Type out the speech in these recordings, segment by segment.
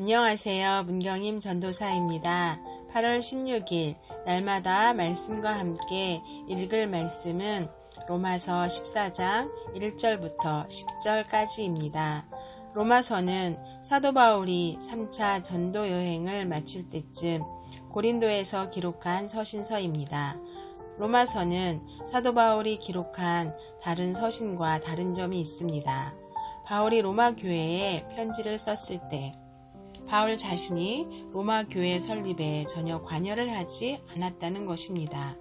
안녕하세요. 문경임 전도사입니다. 8월 16일 날마다 말씀과 함께 읽을 말씀은 로마서 14장 1절부터 10절까지입니다. 로마서는 사도 바울이 3차 전도 여행을 마칠 때쯤 고린도에서 기록한 서신서입니다. 로마서는 사도 바울이 기록한 다른 서신과 다른 점이 있습니다. 바울이 로마 교회에 편지를 썼을 때 바울 자신이 로마 교회 설립에 전혀 관여를 하지 않았다는 것입니다.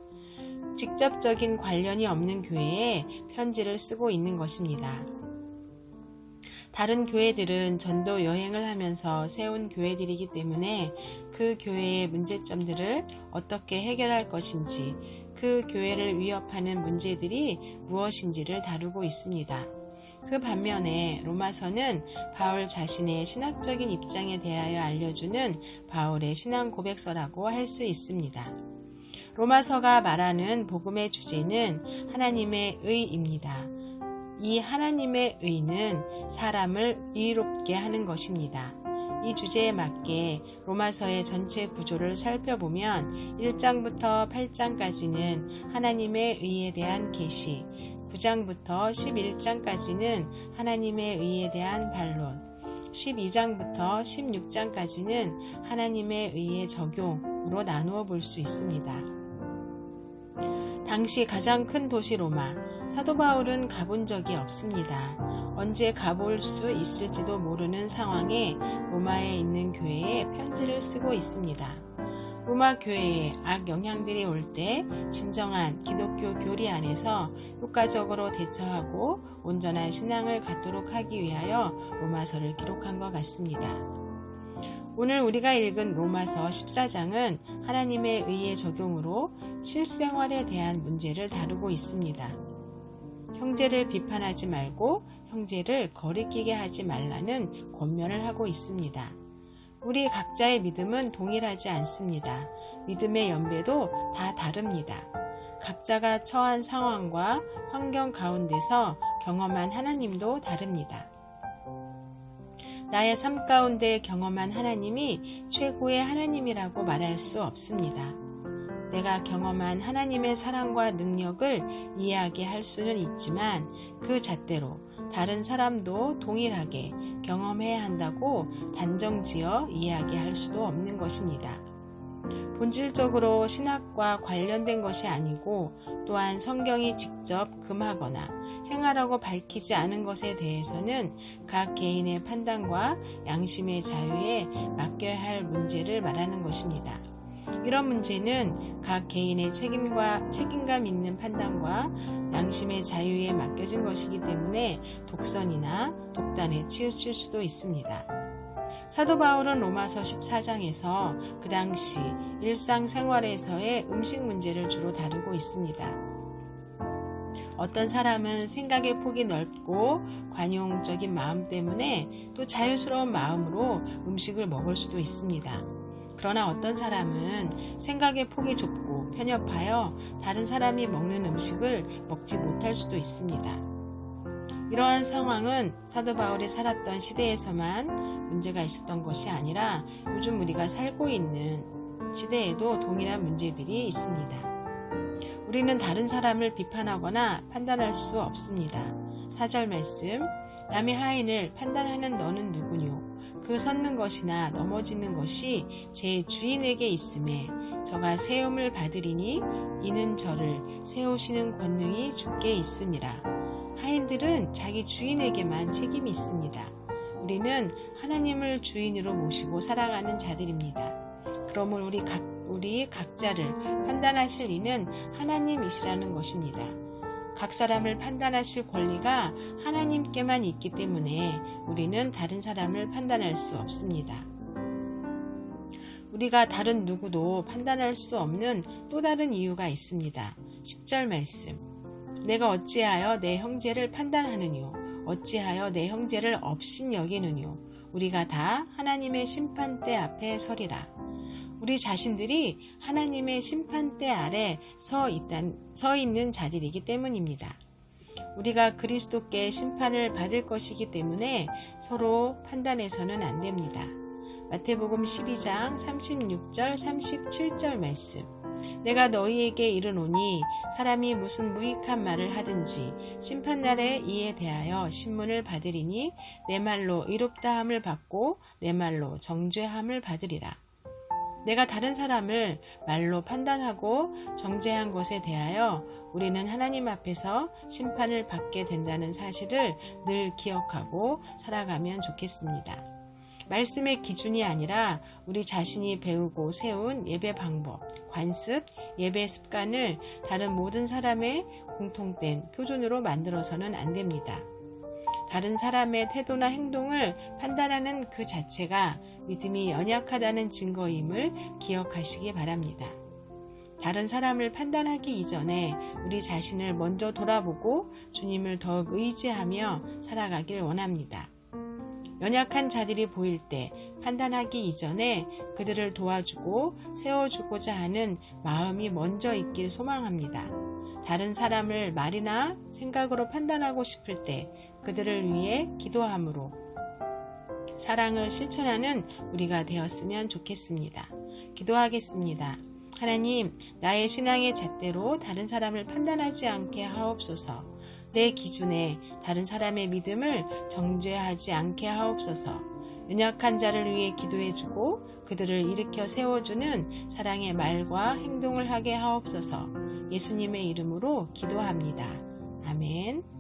직접적인 관련이 없는 교회에 편지를 쓰고 있는 것입니다. 다른 교회들은 전도 여행을 하면서 세운 교회들이기 때문에 그 교회의 문제점들을 어떻게 해결할 것인지, 그 교회를 위협하는 문제들이 무엇인지를 다루고 있습니다. 그 반면에 로마서는 바울 자신의 신학적인 입장에 대하여 알려주는 바울의 신앙 고백서라고 할 수 있습니다. 로마서가 말하는 복음의 주제는 하나님의 의입니다. 이 하나님의 의는 사람을 의롭게 하는 것입니다. 이 주제에 맞게 로마서의 전체 구조를 살펴보면 1장부터 8장까지는 하나님의 의에 대한 계시, 9장부터 11장까지는 하나님의 의에 대한 반론, 12장부터 16장까지는 하나님의 의의 적용으로 나누어 볼 수 있습니다. 당시 가장 큰 도시 로마, 사도 바울은 가본 적이 없습니다. 언제 가볼 수 있을지도 모르는 상황에 로마에 있는 교회에 편지를 쓰고 있습니다. 로마 교회에 악영향들이 올 때 진정한 기독교 교리 안에서 효과적으로 대처하고 온전한 신앙을 갖도록 하기 위하여 로마서를 기록한 것 같습니다. 오늘 우리가 읽은 로마서 14장은 하나님의 의의 적용으로 실생활에 대한 문제를 다루고 있습니다. 형제를 비판하지 말고 형제를 거리끼게 하지 말라는 권면을 하고 있습니다. 우리 각자의 믿음은 동일하지 않습니다. 믿음의 연배도 다 다릅니다. 각자가 처한 상황과 환경 가운데서 경험한 하나님도 다릅니다. 나의 삶 가운데 경험한 하나님이 최고의 하나님이라고 말할 수 없습니다. 내가 경험한 하나님의 사랑과 능력을 이해하게 수는 있지만 그 잣대로 다른 사람도 동일하게 경험해야 한다고 단정지어 이해하게 수도 없는 것입니다. 본질적으로 신학과 관련된 것이 아니고 또한 성경이 직접 금하거나 행하라고 밝히지 않은 것에 대해서는 각 개인의 판단과 양심의 자유에 맡겨야 할 문제를 말하는 것입니다. 이런 문제는 각 개인의 책임감 있는 판단과 양심의 자유에 맡겨진 것이기 때문에 독선이나 독단에 치우칠 수도 있습니다. 사도 바울은 로마서 14장에서 그 당시 일상생활에서의 음식 문제를 주로 다루고 있습니다. 어떤 사람은 생각의 폭이 넓고 관용적인 마음 때문에 또 자유스러운 마음으로 음식을 먹을 수도 있습니다. 그러나 어떤 사람은 생각의 폭이 좁고 편협하여 다른 사람이 먹는 음식을 먹지 못할 수도 있습니다. 이러한 상황은 사도 바울이 살았던 시대에서만 문제가 있었던 것이 아니라 요즘 우리가 살고 있는 시대에도 동일한 문제들이 있습니다. 우리는 다른 사람을 비판하거나 판단할 수 없습니다. 4절 말씀, 남의 하인을 판단하는 너는 누구뇨? 그 섰는 것이나 넘어지는 것이 제 주인에게 있음에 저가 세움을 받으리니 이는 저를 세우시는 권능이 주께 있음이라. 하인들은 자기 주인에게만 책임이 있습니다. 우리는 하나님을 주인으로 모시고 살아가는 자들입니다. 그러므로 우리 각자를 판단하실 이는 하나님이시라는 것입니다. 각 사람을 판단하실 권리가 하나님께만 있기 때문에 우리는 다른 사람을 판단할 수 없습니다. 우리가 다른 누구도 판단할 수 없는 또 다른 이유가 있습니다. 10절 말씀. 내가 어찌하여 내 형제를 판단하느뇨? 어찌하여 내 형제를 업신 여기느뇨? 우리가 다 하나님의 심판대 앞에 서리라. 우리 자신들이 하나님의 심판대 아래 서 있는 자들이기 때문입니다. 우리가 그리스도께 심판을 받을 것이기 때문에 서로 판단해서는 안 됩니다. 마태복음 12장 36절 37절 말씀. 내가 너희에게 이르노니 사람이 무슨 무익한 말을 하든지 심판날에 이에 대하여 신문을 받으리니 내 말로 의롭다함을 받고 내 말로 정죄함을 받으리라. 내가 다른 사람을 말로 판단하고 정죄한 것에 대하여 우리는 하나님 앞에서 심판을 받게 된다는 사실을 늘 기억하고 살아가면 좋겠습니다. 말씀의 기준이 아니라 우리 자신이 배우고 세운 예배 방법, 관습, 예배 습관을 다른 모든 사람의 공통된 표준으로 만들어서는 안 됩니다. 다른 사람의 태도나 행동을 판단하는 그 자체가 믿음이 연약하다는 증거임을 기억하시기 바랍니다. 다른 사람을 판단하기 이전에 우리 자신을 먼저 돌아보고 주님을 더욱 의지하며 살아가길 원합니다. 연약한 자들이 보일 때 판단하기 이전에 그들을 도와주고 세워주고자 하는 마음이 먼저 있길 소망합니다. 다른 사람을 말이나 생각으로 판단하고 싶을 때 그들을 위해 기도함으로 사랑을 실천하는 우리가 되었으면 좋겠습니다. 기도하겠습니다. 하나님, 나의 신앙의 잣대로 다른 사람을 판단하지 않게 하옵소서. 내 기준에 다른 사람의 믿음을 정죄하지 않게 하옵소서. 연약한 자를 위해 기도해주고 그들을 일으켜 세워주는 사랑의 말과 행동을 하게 하옵소서. 예수님의 이름으로 기도합니다. 아멘.